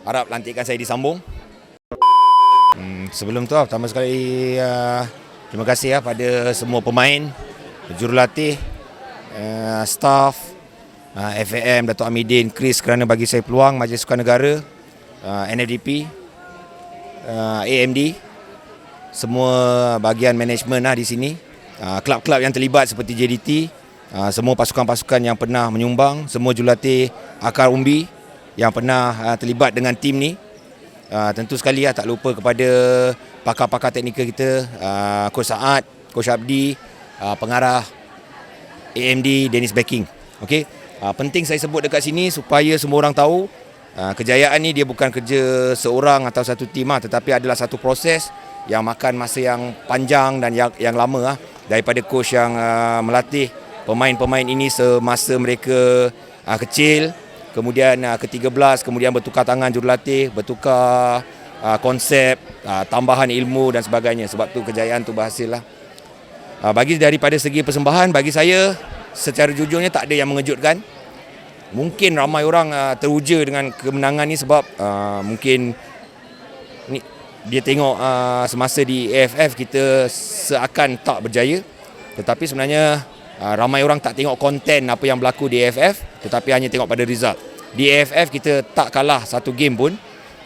harap lantikan saya disambung. Sebelum tu pertama sekali terima kasih pada semua pemain, jurulatih, staff, FAM, Datuk Amidin, Chris kerana bagi saya peluang, Majlis Sukan Negara, NFDP, AMD, semua bahagian management di sini, kelab-kelab yang terlibat seperti JDT, semua pasukan-pasukan yang pernah menyumbang, semua jurulatih Akar Umbi yang pernah terlibat dengan tim ni. Tentu sekali tak lupa kepada pakar-pakar teknikal kita, Coach Saad, Coach Abdi, pengarah AMD, Dennis Backing. Okey. Penting saya sebut dekat sini supaya semua orang tahu kejayaan ni dia bukan kerja seorang atau satu tim tetapi adalah satu proses yang makan masa yang panjang dan yang lama daripada coach yang melatih pemain-pemain ini semasa mereka kecil, kemudian ke-13, kemudian bertukar tangan jurulatih, bertukar konsep, tambahan ilmu dan sebagainya. Sebab tu kejayaan tu berhasil lah. Bagi daripada segi persembahan, bagi saya secara jujurnya tak ada yang mengejutkan. Mungkin ramai orang teruja dengan kemenangan ni sebab mungkin ni, dia tengok semasa di AFF kita seakan tak berjaya. Tetapi sebenarnya ramai orang tak tengok konten apa yang berlaku di AFF, tetapi hanya tengok pada result. Di AFF kita tak kalah satu game pun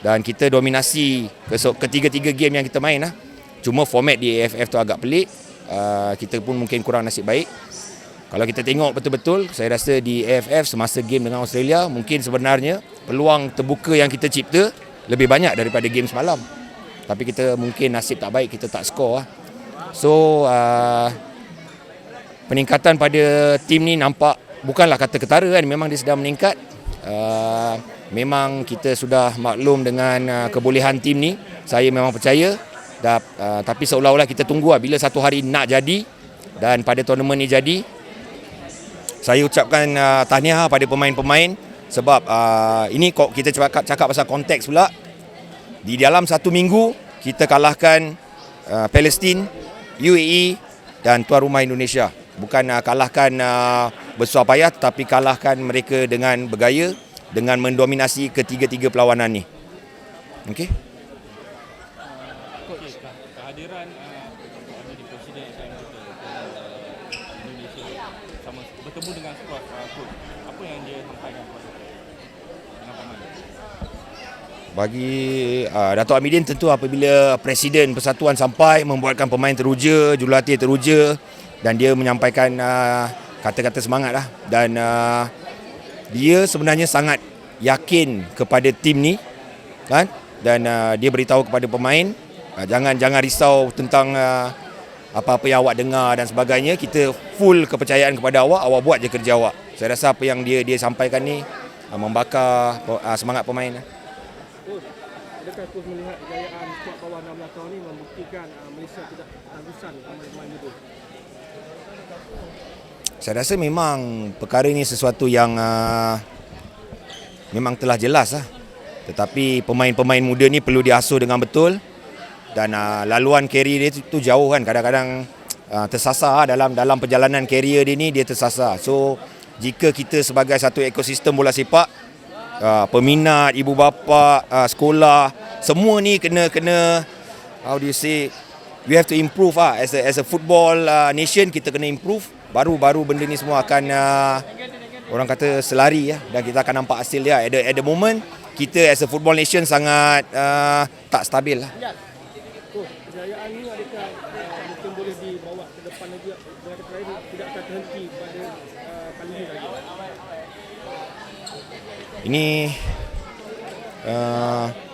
dan kita dominasi ketiga-tiga game yang kita main Cuma format di AFF tu agak pelik. Kita pun mungkin kurang nasib baik. Kalau kita tengok betul-betul, saya rasa di AFF semasa game dengan Australia, mungkin sebenarnya peluang terbuka yang kita cipta lebih banyak daripada game semalam. Tapi kita mungkin nasib tak baik, kita tak skor. So peningkatan pada tim ni nampak bukanlah kata ketara memang dia sedang meningkat. Memang kita sudah maklum dengan kebolehan tim ni. Saya memang percaya. Tapi seolah-olah kita tunggu bila satu hari nak jadi dan pada tournament ni jadi. Saya ucapkan tahniah pada pemain-pemain sebab ini kita cakap pasal konteks pula. Di dalam satu minggu kita kalahkan Palestin, UAE dan tuan rumah Indonesia. Bukan kalahkan bersusah payah tetapi kalahkan mereka dengan bergaya, dengan mendominasi ketiga-tiga perlawanan ni. Okey. Kehadiran Presiden Indonesia sama bertemu dengan skuad coach, apa yang dia sampaikan kepada pemain? Bagi Datuk Amidin, tentu apabila Presiden Persatuan sampai membuatkan pemain teruja, jurulatih teruja dan dia menyampaikan kata-kata semangat dan dia sebenarnya sangat yakin kepada tim ni kan, dan dia beritahu kepada pemain jangan risau tentang apa-apa yang awak dengar dan sebagainya. Kita full kepercayaan kepada awak buat je kerja awak. Saya rasa apa yang dia sampaikan ni membakar semangat pemain. Adakah Coach melihat kejayaan skuad bawah 16 tahun ini membuktikan Malaysia tidak kehabisan pemain-pemain muda? Saya rasa memang perkara ini sesuatu yang memang telah jelas Tetapi pemain-pemain muda ni perlu diasuh dengan betul dan laluan karier dia tu jauh kan. Kadang-kadang tersasar dalam perjalanan karier dia ni, dia tersasar. So jika kita sebagai satu ekosistem bola sepak, peminat, ibu bapa, sekolah, semua ni kena how do you say, we have to improve as a football nation. Kita kena improve, baru benda ni semua akan orang kata selari dan kita akan nampak hasil dia. At the moment kita as a football nation sangat tak stabil Kejayaan ini adakah mungkin boleh dibawa ke depan lagi, dengan kata lain tidak akan terhenti pada kali ini lagi? Ini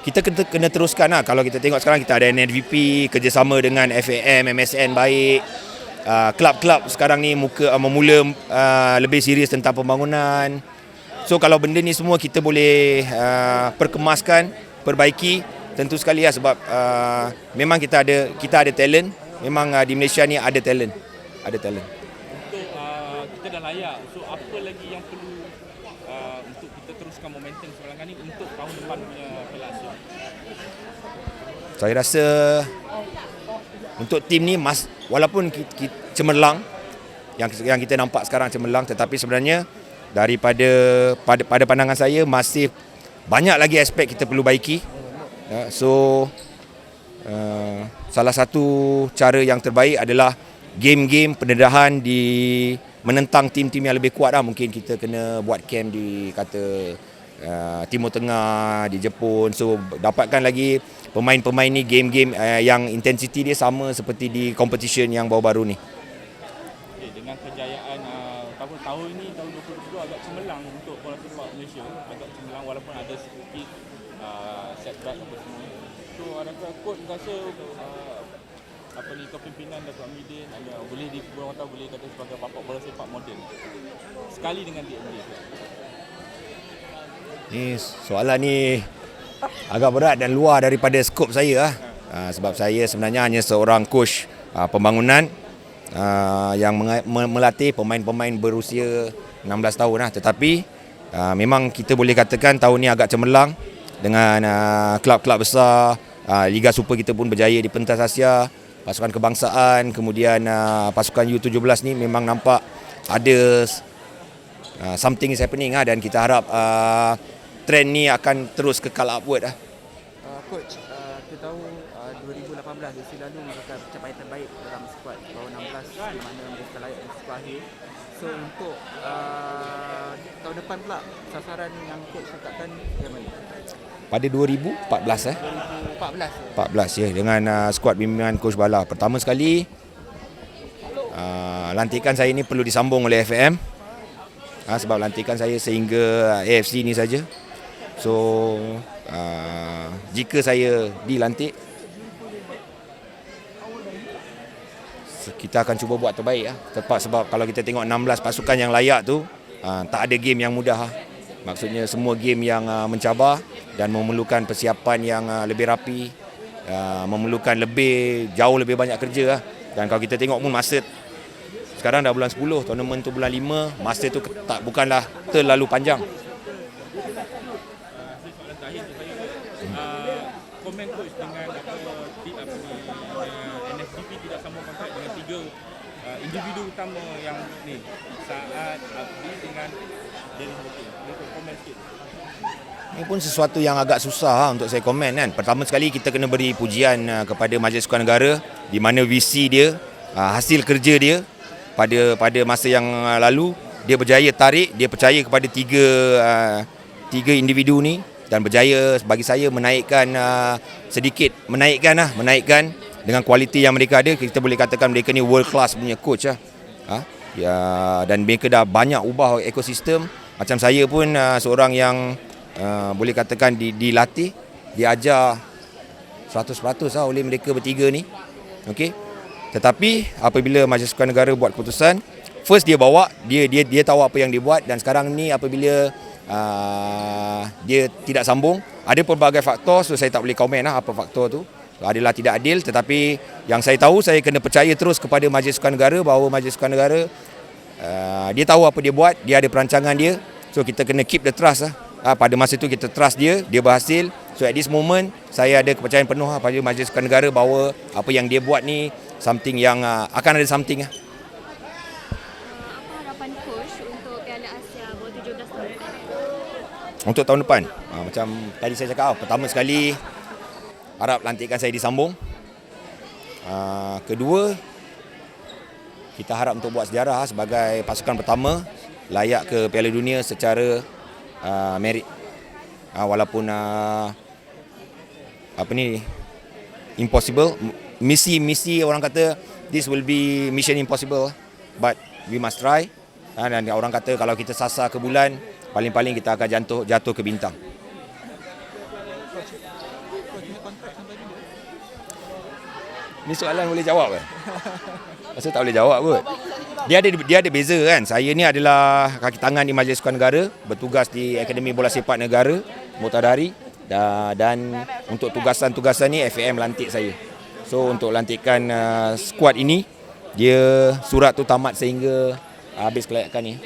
kita kena teruskan Kalau kita tengok sekarang kita ada NFDP, kerjasama dengan FAM, MSN baik. Kelab-kelab sekarang ni memula lebih serius tentang pembangunan. So kalau benda ni semua kita boleh perkemaskan, perbaiki, tentu sekali sebab memang kita ada talent. Memang di Malaysia ni ada talent. Untuk kita dah layak. So apa lagi yang perlu untuk kita teruskan momentum sekarang ni untuk tahun depan punya Piala Asia? Saya rasa untuk tim ni walaupun cemerlang yang kita nampak sekarang cemerlang, tetapi sebenarnya pada pandangan saya masih banyak lagi aspek kita perlu baiki. So salah satu cara yang terbaik adalah game-game pendedahan di menentang tim-tim yang lebih kuat lah. Mungkin kita kena buat camp di Timur Tengah, di Jepun. So dapatkan lagi pemain-pemain ni game-game yang intensity dia sama seperti di competition yang baru-baru ni. Okay, dengan kejayaan tahun ini, tahun 2022 agak cemerlang untuk bola sepak Malaysia. Agak cemerlang walaupun ada sedikit setback apa semua. So adakah coach rasa kepimpinan Datuk Amidin boleh boleh kata sebagai bapa bola sepak moden sekali dengan DMJ? Ni soalan ni agak berat dan luar daripada skop saya sebab saya sebenarnya hanya seorang coach pembangunan yang melatih pemain-pemain berusia 16 tahun lah. Tetapi memang kita boleh katakan tahun ni agak cemerlang dengan klub-klub besar. Liga Super kita pun berjaya di pentas Asia, pasukan kebangsaan, kemudian pasukan U17 ni memang nampak ada something is happening dan kita harap trend ni akan terus kekal upward . Coach, kita tahu 2018 edisi lalu merupakan pencapaian terbaik dalam skuad bawah 16 di mana mereka layak di skuad akhir. So untuk tahun depan pula sasaran yang coach letakkan bagaimana? Pada 2014 2014 ya, dengan skuad bimbingan Coach Bala. Pertama sekali lantikan saya ni perlu disambung oleh FAM sebab lantikan saya sehingga AFC ni saja. So jika saya dilantik, kita akan cuba buat terbaik tepat sebab kalau kita tengok 16 pasukan yang layak tu tak ada game yang mudah. Maksudnya semua game yang mencabar dan memerlukan persiapan yang lebih rapi, memerlukan jauh lebih banyak kerja Dan kalau kita tengok pun masa sekarang dah bulan 10, tournament tu bulan 5, masa tu bukanlah terlalu panjang. Soalan terakhir komen coach dengan NFDP tidak sambung kontrak dengan 3 individu utama yang ni, Saad, Abdi dengan Dennis Bokin. Boleh komen sikit? Ini pun sesuatu yang agak susah untuk saya komen kan. Pertama sekali kita kena beri pujian kepada Majlis Sukan Negara di mana visi dia, hasil kerja dia pada masa yang lalu dia berjaya tarik, dia percaya kepada tiga individu ni dan berjaya bagi saya menaikkan dengan kualiti yang mereka ada. Kita boleh katakan mereka ni world class punya coach dan mereka dah banyak ubah ekosistem. Macam saya pun seorang yang boleh katakan dilatih, diajar 100% oleh mereka bertiga ni. Okey. Tetapi apabila Majlis Sukan Negara buat keputusan, first dia bawa, dia tahu apa yang dia buat, dan sekarang ni apabila dia tidak sambung, ada pelbagai faktor, so saya tak boleh komen apa faktor tu. Adalah tidak adil, tetapi yang saya tahu, saya kena percaya terus kepada Majlis Sukan Negara bahawa Majlis Sukan Negara dia tahu apa dia buat, dia ada perancangan dia. So kita kena keep the trust pada masa tu kita trust dia berhasil. So at this moment saya ada kepercayaan penuh pada Majlis Sukan Negara bahawa apa yang dia buat ni something yang akan ada something. Apa harapan coach untuk Piala Asia bawah 17 tahun depan? Untuk tahun depan, macam tadi saya cakap, pertama sekali harap lantikan saya disambung. Kedua, kita harap untuk buat sejarah sebagai pasukan pertama layak ke Piala Dunia secara merit. Walaupun impossible, misi orang kata this will be mission impossible, but we must try. Dan orang kata kalau kita sasar ke bulan, paling-paling kita akan jatuh ke bintang. Ni soalan boleh jawab kan? Rasa tak boleh jawab kot. Dia ada beza kan. Saya ni adalah kaki tangan di Majlis Sukan Negara, bertugas di Akademi Bola Sepak Negara, Mutadari, dan untuk tugasan-tugasan ni FAM lantik saya. So untuk lantikan skuad ini, dia surat tu tamat sehingga habis kelayakan ni.